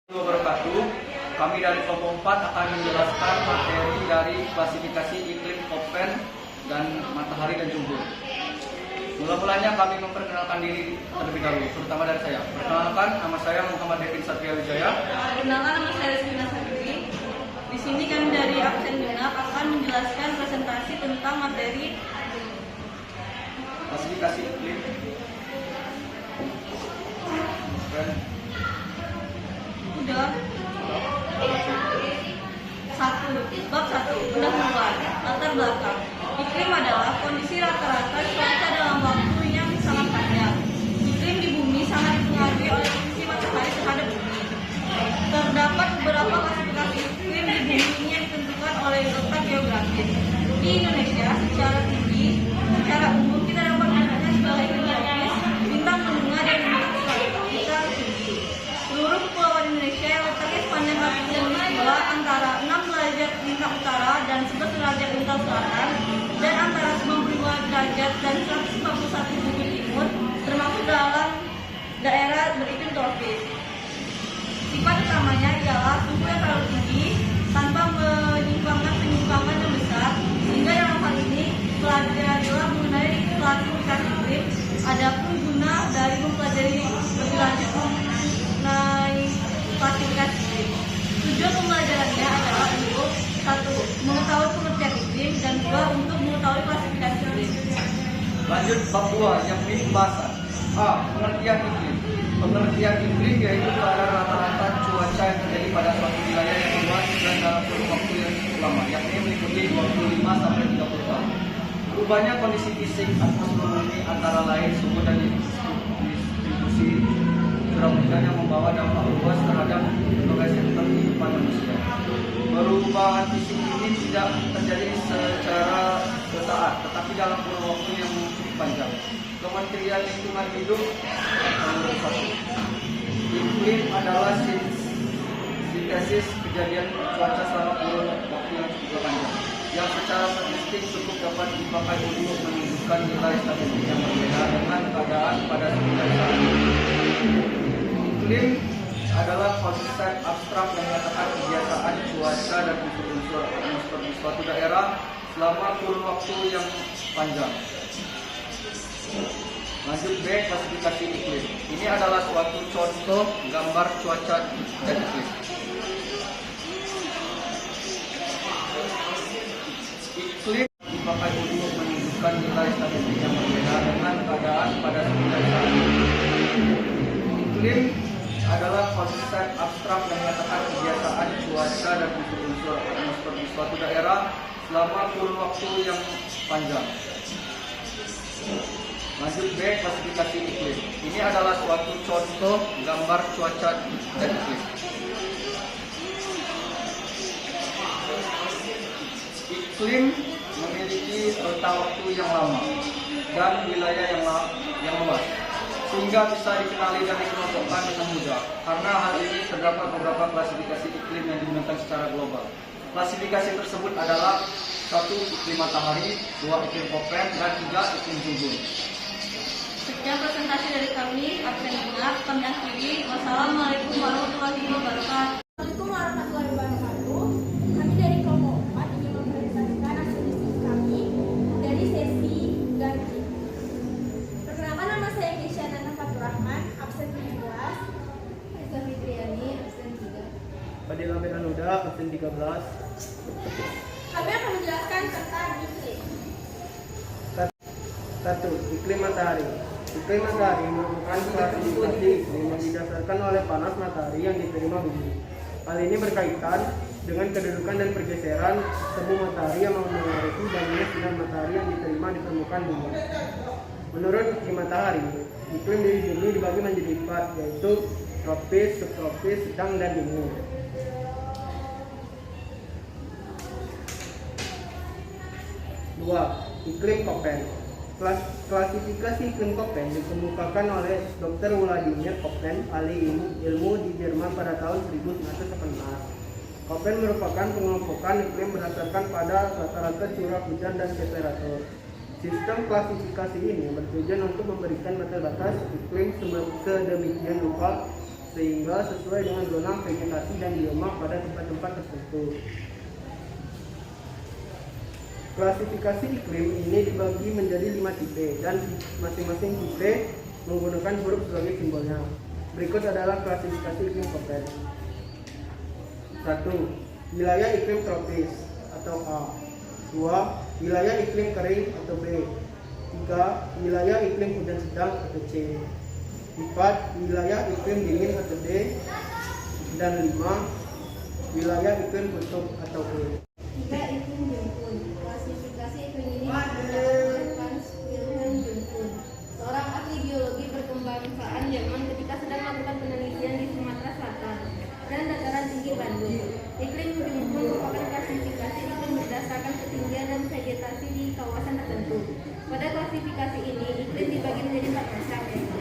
Wabarakatuh. Kami dari kelompok 4 akan menjelaskan materi dari klasifikasi iklim Koppen dan matahari dan jumbur. Mula-mulanya kami memperkenalkan diri terlebih dahulu, terutama dari saya. Perkenalkan, nama saya Muhammad Devin Satria Wijaya. Perkenalkan, nama saya Rizky Nasabri. Di sini kami dari absen genap akan menjelaskan presentasi tentang materi Klasifikasi iklim Koppen. Udah. Bab 1. Pendahuluan. Latar belakang. Iklim adalah kondisi rata-rata cuaca dalam waktu yang sangat panjang. Iklim di bumi sangat dipengaruhi oleh posisi matahari terhadap bumi. Terdapat beberapa klasifikasi iklim di bumi ini yang ditentukan oleh letak geografis. Di Indonesia, secara umum kita dapat melihatnya sebagai geografis, bintang menengah dan bintang tinggi. Seluruh kepulauan Indonesia yang letaknya sepanjang Katulistiwa antara 6 derajat lintang utara dan 11 derajat lintang selatan dan antara 95 derajat dan 141 bujur timur termasuk dalam daerah beriklim tropis. Sifat utamanya ialah suhu yang terlalu tinggi tanpa penyimpangan yang besar, sehingga dalam hal ini pelajarilah mengenai klasifikasi iklim. Adapun guna dari mempelajari lebih lanjut mengenai klasifikasi iklim. Tujuan pembelajarannya adalah untuk 1. Mengetahui pengertian iklim dan 2. Untuk mengetahui klasifikasi iklim. Lanjut bab 2, yakni pembahasan. A. Pengertian iklim. Pengertian iklim yaitu keadaan rata-rata cuaca yang terjadi pada suatu wilayah yang luas dan dalam kurun waktu yang cukup lama, yakni meliputi 25 sampai 30 tahun. Berubahnya kondisi fisik atmosfer bumi antara lain suhu dan distribusi curah hujan yang membawa dampak luas terhadap berbagai sektor kehidupan manusia. Perubahan fisik ini tidak terjadi secara sesaat, tetapi dalam kurun waktu yang cukup panjang. Kementerian Lingkungan Hidup nomor 1. Iklim adalah sintesis kejadian cuaca selama kurun waktu yang cukup panjang, yang secara statistik cukup dapat dipakai untuk menunjukkan nilai statistik yang berbeda dengan keadaan pada sekitar saat ini. Iklim adalah konsep abstrak yang menyatakan kebiasaan cuaca dan unsur-unsur atmosfer di suatu daerah selama kurun waktu yang panjang. Lanjut B, klasifikasi iklim. Ini adalah suatu contoh gambar cuaca dan iklim. Iklim dipakai untuk menunjukkan nilai statistik yang berbeda dengan keadaan pada sekitar saat ini. Iklim adalah konsep abstrak yang menyatakan kebiasaan cuaca dan unsur-unsur atmosfer di suatu daerah selama kurun waktu yang panjang. Lanjut B, klasifikasi iklim. Ini adalah suatu contoh gambar cuaca dan iklim. Iklim memiliki rentang waktu yang lama dan wilayah yang luas, sehingga bisa dikenali dan dikelompokkan dengan mudah. Karena hal ini terdapat beberapa klasifikasi iklim yang digunakan secara global. Klasifikasi tersebut adalah 1. Iklim matahari, 2. Iklim Koppen, dan 3. Iklim jumbur. Sekian presentasi dari kami, absen genap, kami akhiri. Wassalamualaikum warahmatullahi wabarakatuh. Assalamualaikum warahmatullahi wabarakatuh. Kami dari kelompok 4 ingin mempresentasikan hasil diskusi kami dari sesi ganti. Perkenalkan, nama saya Keisha Nana Fatur Rahman, absen 17. Rizka Fitriani, absen 3. Fadil Amir Anuda, absen 13. Kami akan menjelaskan tentang iklim. 1. Iklim matahari. Iklim matahari merupakan klasifikasi iklim yang didasarkan oleh panas matahari yang diterima bumi. Hal ini berkaitan dengan kedudukan dan pergeseran semu matahari yang mempengaruhi banyaknya sinar matahari yang diterima di permukaan bumi. Menurut iklim matahari, iklim di bumi dibagi menjadi 4, yaitu tropis, subtropis, sedang, dan dingin. 2. Iklim Koppen. Klasifikasi iklim Koppen dikemukakan oleh Dr. Wladimir Koppen, ahli ilmu di Jerman pada tahun 1918. Koppen merupakan pengelompokan iklim berdasarkan pada rata-rata curah hujan dan temperatur. Sistem klasifikasi ini bertujuan untuk memberikan batas iklim sedemikian rupa sehingga sesuai dengan zona vegetasi dan bioma pada tempat-tempat tertentu. Klasifikasi iklim ini dibagi menjadi 5 tipe dan masing-masing tipe menggunakan huruf sebagai simbolnya. Berikut adalah klasifikasi iklim Köppen. 1. Wilayah iklim tropis atau A. 2. Wilayah iklim kering atau B. 3. Wilayah iklim hujan sedang atau C. 4. Wilayah iklim dingin atau D. Dan 5. Wilayah iklim kutub atau E. 3. Iklim Jungkun. Klasifikasi iklim ini berdasarkan Hans Wilhelm Jungkun, seorang ahli biologi perkembangan Jerman ketika sedang melakukan penelitian di Sumatera Selatan dan dataran tinggi Bandung. Iklim Jungkun merupakan klasifikasi iklim berdasarkan ketinggian dan vegetasi di kawasan tertentu. Pada klasifikasi ini, iklim dibagi menjadi 4 macam, yaitu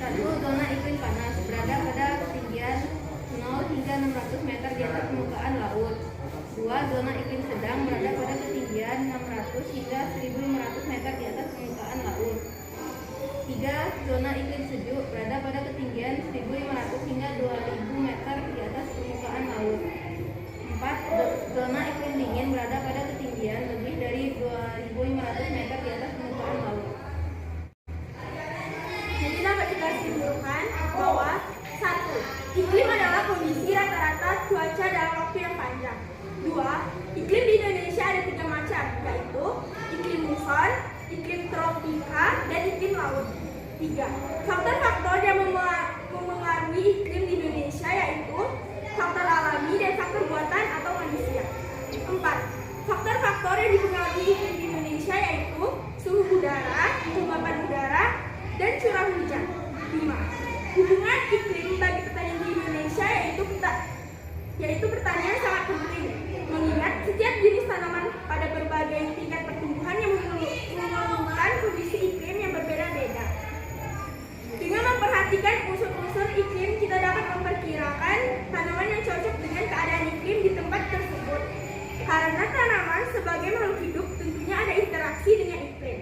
1. Zona iklim panas berada pada ketinggian 0 hingga 600 meter di atas permukaan laut. 2. Zona iklim sedang berada pada ketinggian 600 hingga 1500 meter di atas permukaan laut. 3. Zona iklim sejuk berada pada ketinggian 1500 hingga 2000 meter di atas permukaan laut. 4. Zona iklim dingin berada pada ketinggian lebih dari 2500 meter di atas permukaan laut. Jadi dapat kita simpulkan bahwa 1. Iklim adalah kondisi rata-rata cuaca dalam waktu yang panjang. 2. Iklim di Indonesia ada 3 macam, yaitu iklim muson, iklim tropika, dan iklim laut. 3. Faktor-faktor yang memengaruhi iklim di Indonesia yaitu faktor alami dan faktor buatan atau manusia. 4. Faktor-faktor yang dipengaruhi iklim di Indonesia yaitu suhu udara, kelembapan udara, dan curah hujan. 5. Hubungan iklim bagi pertanian di Indonesia yaitu pertanian sangat penting, mengingat setiap jenis tanaman pada berbagai tingkat pertumbuhan yang memerlukan kondisi iklim yang berbeda-beda. Dengan memperhatikan unsur-unsur iklim, kita dapat memperkirakan tanaman yang cocok dengan keadaan iklim di tempat tersebut. Karena tanaman sebagai makhluk hidup tentunya ada interaksi dengan iklim.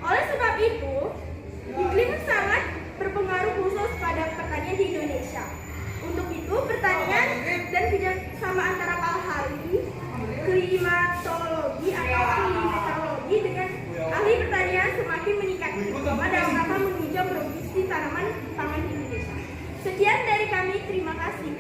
Oleh sebab itu, iklim sangat berpengaruh khusus pada pertanian di Indonesia. Untuk itu, pertanian dan kerjasama antara ahli klimatologi atau ahli meteorologi dengan ahli pertanian semakin meningkat dalam rangka menunjang produksi tanaman pangan di Indonesia. Sekian dari kami, terima kasih.